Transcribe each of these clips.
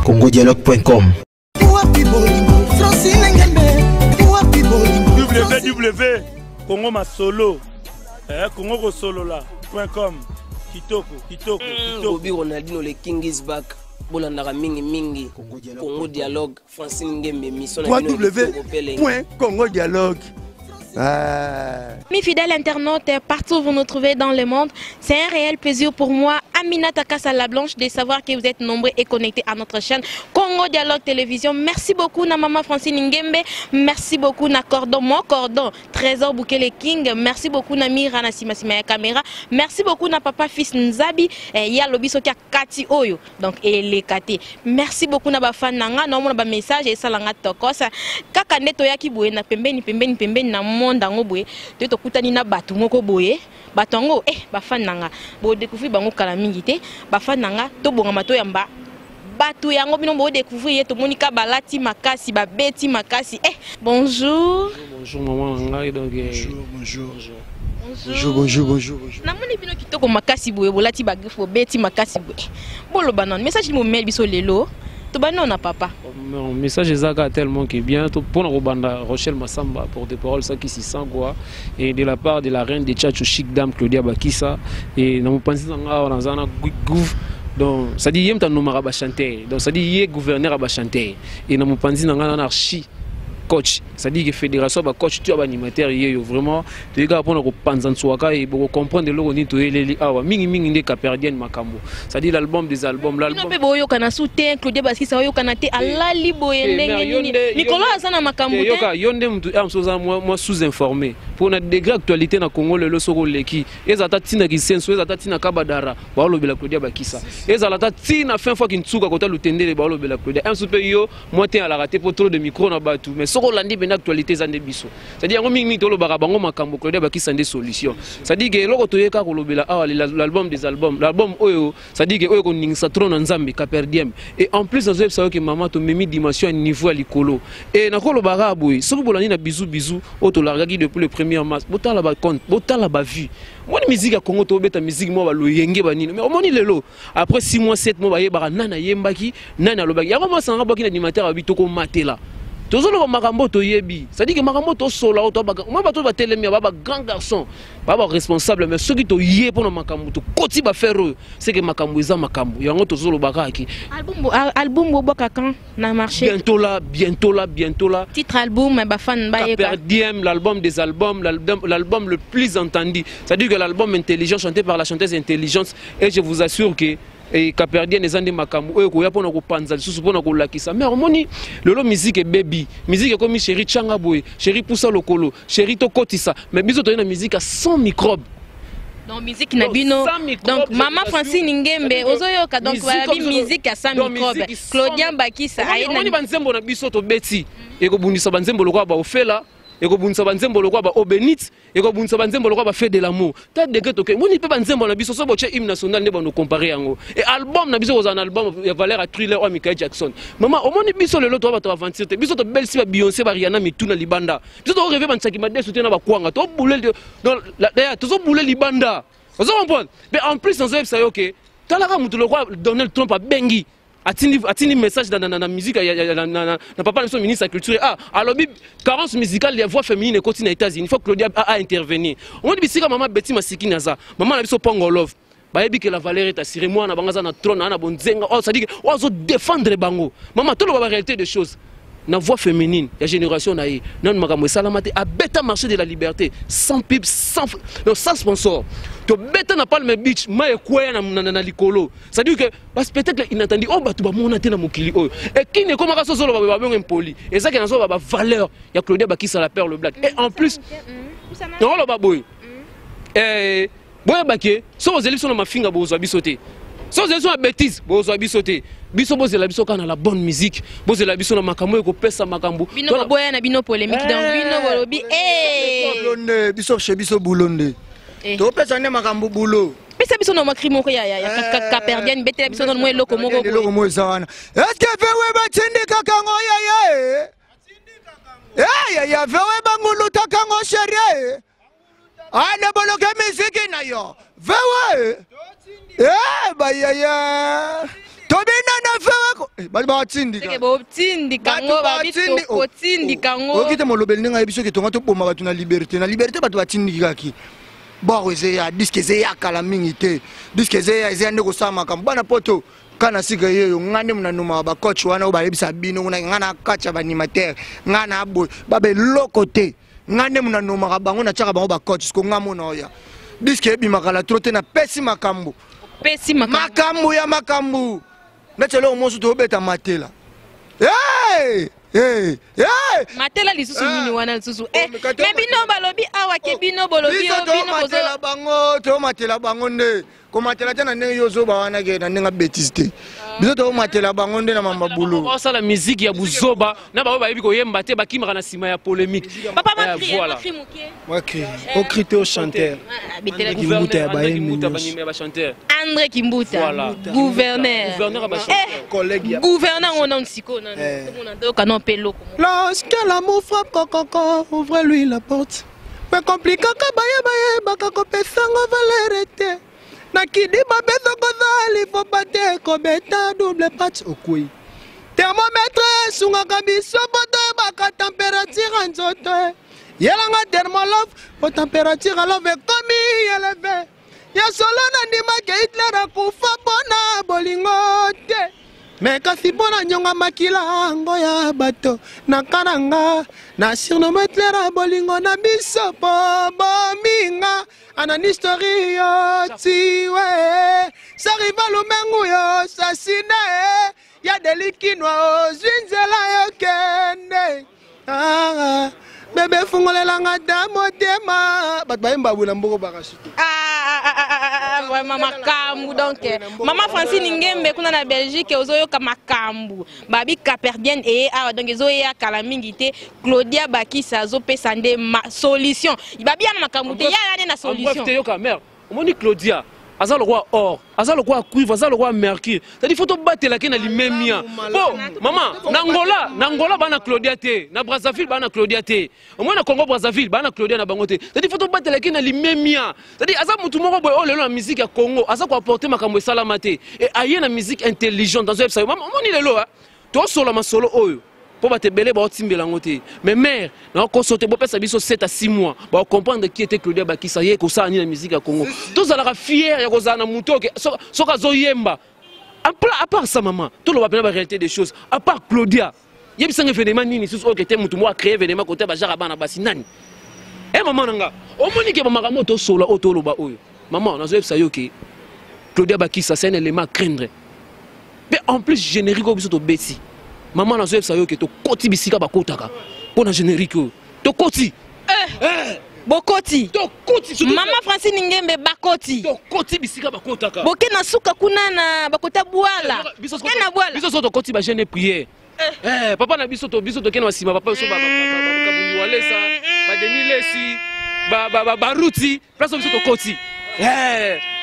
congodialogue.com. www.congomasolo congosolola.com. Kitoko. Bobby Ronaldinho, le King is back. Bolandara mingi. Congo Dialogue. Francine Ngembe, mission. www.congodialogue. Mes fidèles internautes, partout où vous nous trouvez dans le monde, c'est un réel plaisir pour moi, Aminata Kassala Blanche, de savoir que vous êtes nombreux et connectés à notre chaîne Congo Dialogue Télévision. Merci beaucoup na maman Francine Ngembe, merci beaucoup na Cordon, mon Cordon, Trésor Boukele King, merci beaucoup na Mira na Simasima ya caméra, merci beaucoup na papa fils Nzabi, ya lobiso kia Kati Oyo, donc ele Kati. Merci beaucoup na bafan nanga, na mona ba message et salanga tokosa. Kaka neto ya ki boye na pembeni na ndango boye te to kutani na batu moko boye batongo bafan nanga bo découvrir bango kala mingi te bafan nanga to bonga mato yamba batu yango bino bo découvrir to monika balati makasi ba beti makasi bonjour maman ngai donc bonjour namoni bino kitoko makasi boye bolati ba grifo beti makasi boye bolo banon message mo mel biso lelo. Papa. Mon message est tellement que bien pour Robanda Rochelle Massamba pour des paroles ça qui s'y sent quoi et de la part de la reine des Tchatcho chic dame Claudia Bakissa et dans mon pensée dans un donc ça dit yem ta nomara ba chanter donc ça dit yé gouverneur à ba chanter et dans mon pensée dans un archi coach, ça dit que fédération ba coach tu as animateur hier vraiment tu gars pour panzan soaka et pour comprendre le ni to eleli awa mingi nde Caperdienne makambo ça dit l'album des albums l'album no boyo kana soutien Claudia Bakissa yo kana te alali boyende Nicolas asana makambo te yonde mtu amsoza moi sous-informé pour na degré actualité na Congo le soko leki ezata tina kisenso ezata tina kabadara ba lobela Claudia Bakissa ezala tina fin fois kinsuka kota lutendele ba lobela Claudia un super yo moi te ala raté pour trop de micro na batu mais soko landi ben actualité zande biso c'est-à-dire ngo mingi to lobaka bango makambo Claudia Bakissa ndé solution c'est-à-dire que loko toyeka ko lobela l'album des albums l'album oyo c'est-à-dire que oyo ko ningisa trop na nzambe Caperdienne et en plus dans ça que maman to memi dimension niveau à likolo et na ko lobaka boy soko bolani na bisou o to largaki depuis le 1er mars botala ba compte botala ba vue moi musique à Congo to beta musique moi ba loyenge ba nini mais omoni lelo après 6 mois 7 mois ba yeba nana yembaki nana lobaki yango moi sanga baki na animateur abi to ko matela tozolo makambo to yebi ça dit que makambo to sola to ba moi ba to ba telemi ba grand garçon ba responsable mais ceux qui to yé pour makambo to koti ba faire c'est que makambo eza makambo yango tozolo bakaki album boboka quand na marché bientôt là titre album ba fan ba Caperdienne l'album des albums l'album le plus entendu ça dit que l'album intelligent chanté par la chanteuse Intelligence et je vous assure que et Caperdienne les andi makambo oyo ko ya pona ko panza susu pona ko lakisa mais omoni lelo musique baby musique comme chéri changa boy chéri poussa lokolo chéri to kotisa mais biso to na musique à 100 microbes donc musique na bino donc maman Francine Ngembe ozoyoka donc la musique à 100 microbes Claudia Bakissa ayena ni banzembo na biso to beti e ko bundisa banzembo lokwa ba ofela et ko bunisa banzembo lokwa ba obénite et ko bunisa banzembo lokwa ba fait de l'amour ta degré to ke moni pe banzembo na biso so boche hymne national ne ba no comparer yango et album na biso ko un album ya Valère à Thriller ou Michael Jackson maman omoni biso le loto ba to aventure te biso to belle si ba Beyoncé ba Rihanna mituna libanda biso to rêver ban tsaki madesu te na ba kwanga to boule dans la to so boule libanda vous comprenez mais en plus dans ça OK talaka mutu lokwa Donald Trump a bengi atini message dans la musique na papa le ministre de la culture alors carence musicale les voix féminines continue aux États-Unis il faut que Claudia a intervenir on dit bisika maman Betty Masiki naza maman na biso Pongo Love bayebi que la valeur est assurée moi na bangaza na trône na bonzenga ça dit que on zo défendre bango maman tout la réalité des choses na voix féminine la génération naïe non makambo salamate a bêta marché de la liberté sans pub sans sponsor to bêta na Palm Beach ma ekwaya na likolo ça dit que parce peut-être inattendu on batu ba mona te na mokili oyo et qui ne comment ça solo ba bengo impoli et ça qui na so ba valeur ya Claudia Bakissa la perle black et en plus non lo ba boy boy baké so aux élections na mafinga bozo bisoté so aux élections à bêtise bozo bisoté biso boze la biso kana la bonne musique boze la biso na makambo ko pesa makambo bino boya na bino polémique donc bino bolobi boulonde biso chez biso boulonde to pesa ne makambo boulot pesa biso no makrimo ko ya Caperdienne betela biso no mo eloko moko ko eloko mo ezana est-ce que vewe ba tindika kango ya vewe ba nguluta kango chérie ana boloke musique na yo vewe ba ya Tobina na fewe bali batindika seke botindika ngo babito kotindika ngo okite molobeli ninga yebiso ke tonga to poma batu na liberté batu batindika ki bo ya disque ya kala mingi te disque ya ndeko sama kam bana poto kana sika yeyo ngane mnanuma ba coach wana obayebisa bino ngana kacha ba animateur ngana abo babe lokote ngane mnanuma ka bango na chaka bango ba coach ko ngamona oya disque ebi makala trote na pesi makambo ya makambu ndachelo mosu to beta matela matela lisusu nini wana lisusu me bino balobi awa ke bino bolobi bino matela bango to matela bango nde ko matela tena ne yozo ba wana ke na nga betiste biso to matela bango nde na mamba bulu on sala musique ya buzoba na ba ba yebi ko yemba te bakimaka na sima ya polémique papa matri au critère au chanteur André Kimbuta gouverneur gouverneur on a un psycho lorsque l'amour frappe coco ouvre-lui la porte mais compliqué kabaye bakako pesanga valeur te nakidi babezo kozali faut bater kobeta double patch okui thermomètre sungaka biso boto baka température nzoto yelanga thermolof po température alove komi eleve ya solo nandimaki Hitler akufa mpona bolingo te me kasi mpona nyonga makila yango ya bato na kananga na surnoma Hitler bolingo na biso po bominga anan histori yo tiwe sariva lumengu yo sasine ya delikinwa ozwi nzela yo kende bebe fungolelanga da motema bato bayemba bwela mboko bakasutu vraiment makambu donc maman Francine Ngembe kuna na Belgique ozoyoka makambu babi Caperdienne et awa donc ezoya kala mingi te Claudia Bakisa azopesa nde solution babi ya makambu te ya na solution yoka mère omoni Claudia aza le roi or aza le roi cuivre aza le roi mercure c'est-à-dire faut to batela ke na limemia bon maman nangola bana Claudia te na Brazzaville bana Claudia te au moins na Congo Brazzaville bana Claudia na bango te c'est-à-dire faut to batela ke na limemia c'est-à-dire aza mutu moko boy oh lelo na musique ya Congo aza ko apporter makambo salama te et aye na musique intelligente dans website maman moni lelo to solo masolo oyo pour battre belé ba otimbela ngote mais mère na ko sauter bo pesa biso 7 à 6 mois ba comprendre qui était Claudia Bakisa ye ko sa ni la musique à Congo tous ala fier ya ko za na muto ke soka zo yemba à part ça maman tout le va la réalité des choses à part Claudia yebi sanga événement nini sous o ke te mutu mo créer événement côté ba jara bana basi nani maman nanga o moni ke ba makamo to solo o to lo ba oyo maman na zo yebisa yo ke Claudia Bakisa c'est un élément à craindre mais en plus générique biso to beti maman na zo yebisa yo ke to koti bisika bakotaka pona générique to koti bokoti to koti maman Francine Ngembe bakoti to koti bisika bakotaka boke na suka kuna na bakota bwala na bwala biso so to koti ba jeune prière papa na biso to kena wasima papa so ba kabundu walesa ba denilesi ba baruti place biso to koti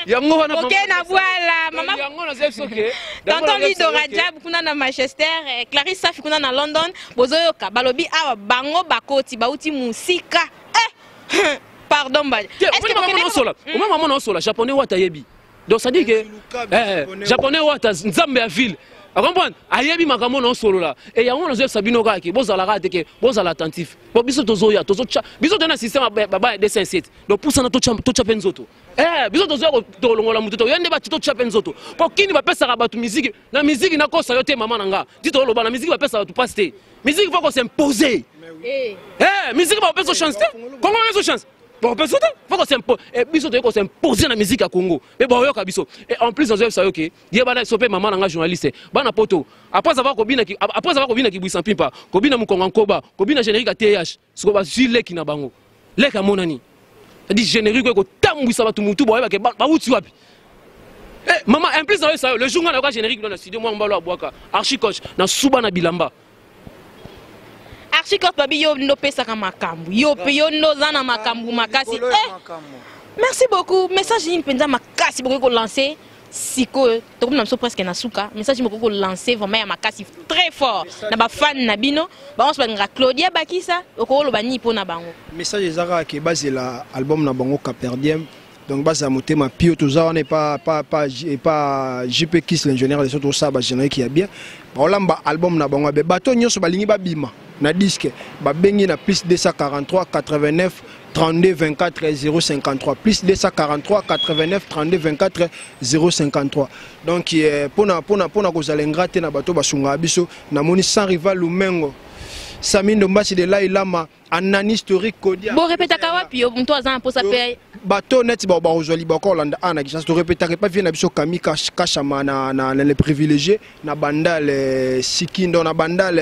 yango wana ok na voilà maman yango na zef soke tonton Lido Rajab kuna na Manchester Clarisse Safi kuna na London bozoyoka balobi awa bango bakoti bauti musika pardon ba est-ce que maman sola maman sola japonais wata yebi donc ça dit que japonais wata nzambe ya ville a comprendre ayebi makambo na solo la et yango na zef sabino kaki bozala ka teke bozala attentif bo biso tozoya tozocha biso tena système baba de 57 donc pour ça na tocha penzoto biso tozoya to longola mutu to yande ba tocha penzoto po kini ba pesa ka batu musique na musique na kosa yo te mama nanga tito loba na musique ba pesa batu paste musique faut qu'on s'imposer musique ba pesa chance comment on a chance bon personne faut qu'on s'impose et biso to ko s'imposer na musique à Congo mais bon yo ka biso et en plus on ça OK die bana sopé maman nanga journaliste bana poto après avoir kobina ki buisa pimpa kobina mukonga nkoba kobina générique à TH siko ba zile ki na bango leka monani c'est-à-dire générique ko tambwisa batu mutu ba ba uti wapi maman en plus ça le jour ngana ka générique dans la studio moi mbalo abwaka archi coach na suba na bilamba Archicop babi yo no pesa ka makambu yo no zana makambu makasi merci beaucoup message ni penza makasi beaucoup ko lancer siko to comme namso presque na suka message beaucoup ko lancer vraiment ya makasi très fort na ba fan na bino ba on se ba Claudia Bakisa okolo ba ni pona bango message ezaka ke basé la album na bango Caperdienne donc basa motema pio toza wana pas JP Kiss l'ingénieur les autres ça ba général qui a bien olamba album na bango be bato nyonso balingi babima na disque ba bengi na plus 243 89 32 24 053 plus 243 89 32 24 053 donc pona kozala ngate na bato basunga biso na moni sans rival Lumengo Samindo Mbasi de Lailama un historique Kodia. Bon répéta kawapi mto azana posa pe bato net ba ozoli ba ko landa ana kisasa to répéta pas vient na biso kami kashama na les privilégiés na bandal Sikindo na bandal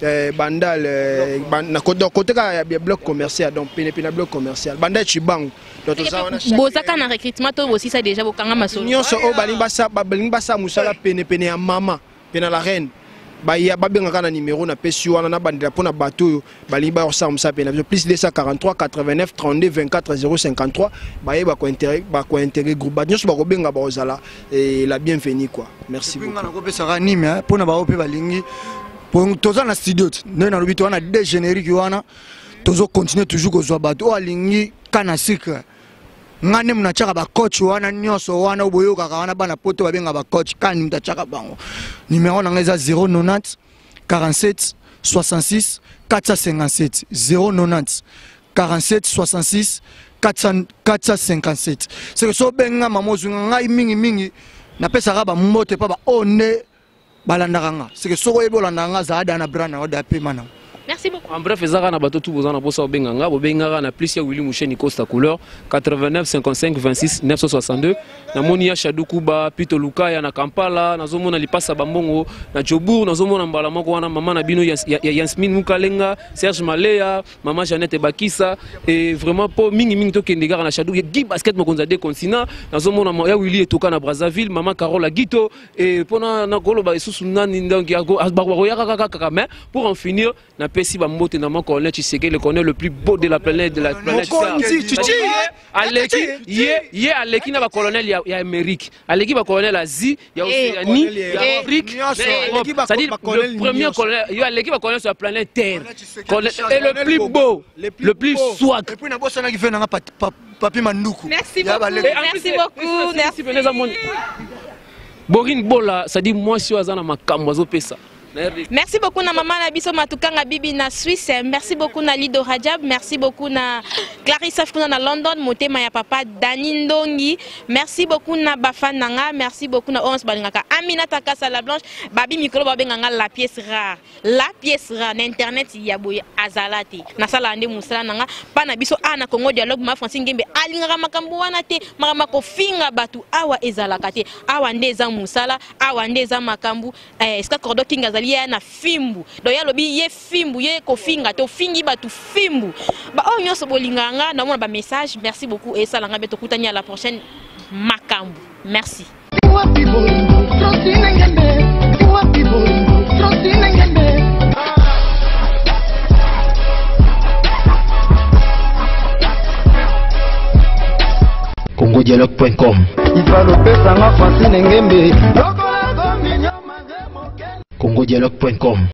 na côté ka bloc commercial donc pena bloc commercial bandal Chibangu donc ça on a bozaka na recrutement to aussi ça déjà bokanga masolo nyonso o balinga sa musala pene ya mama pena la reine baya babengaka na numéro na pesi wana na bandela pona bato balingi ba ressemble pena plus 243 89 32 24 053 baye ba ko intérêt groupe ba nyonso ba ko benga ba ozala et la bienvenue quoi merci beaucoup ngana ko pesa ka nime pona ba ope balingi toza na studio ne na lobito wana de générique wana tozo continuer toujours kozwa bato alingi kana secret ngane muna chaka ba coach wana nyonso wana boyoka wana bana poto babenga ba coach kani mutachaka bango numéro na ngeza 090 47 66 457 090 47 66 457 c'est que so benga mamozu ngai mingi na pesa ka ba mbote pa ba one balandanga c'est que so oyebo landanga za ada na brana oda pe mana. Merci beaucoup. En bref, ezaka na bato tout bozana posa benganga benganga na plus ya Willy Moucheni Costa couleur 89 55 26 962 na moni ya Shaduku ba Pito Lukaya na Kampala na zomona lipasa bambongo na Jobour na zomona mbala moko wana mama na bino Yasmine Mukalenga Serge Malea mama Jeannette Bakissa et vraiment po mingi to kendega na Shaduku gi basket mokonza de continent na zomona ya Willy etoka na Brazzaville mama Carola Guito et pona na golo ba isusu nani donc ya mais pour en finir na Pessi Bambote na colonel Tshisekedi le colonel le plus beau de la planète Aleki Aleki na ba colonel ya Amérique Aleki ba colonel Asie ya Océanie ya Afrique c'est-à-dire le premier colonel ya Aleki ba colonel sur la planète Terre et le plus beau le plus swag et puis na bossa na ki fait na papi manduku merci beaucoup merci Borin Bola c'est-à-dire moi si azana makambo azopesa. Merci beaucoup na maman na biso matukanga bibi na Suisse. Merci beaucoup na Lido Rajab. Merci beaucoup na Clarissa Fruna na London. Motema ya papa Dani Ndongi. Merci beaucoup na Bafananga. Merci beaucoup na Ons Balingaka. Aminata Kasa la Blanche. Babi Mikolo babenganga la pièce rare. La pièce rare na internet ya boye azalati. Na sala ande musala nanga pa na biso ana Congo dialogue ma Francine Ngembe alingaka makambo wana te makama ko finga batu awa ezalaka te. Awa ndeza musala, awa ndeza makambu. Eska Cordo King azali na fimbu do ya lobi ye fimbu ye ko finga to fingi batu fimbu ba o nyonso bolinganga na mona ba message merci beaucoup et ça langa beto kutanya la prochaine makambu merci. congodialogue.com congodialogue.com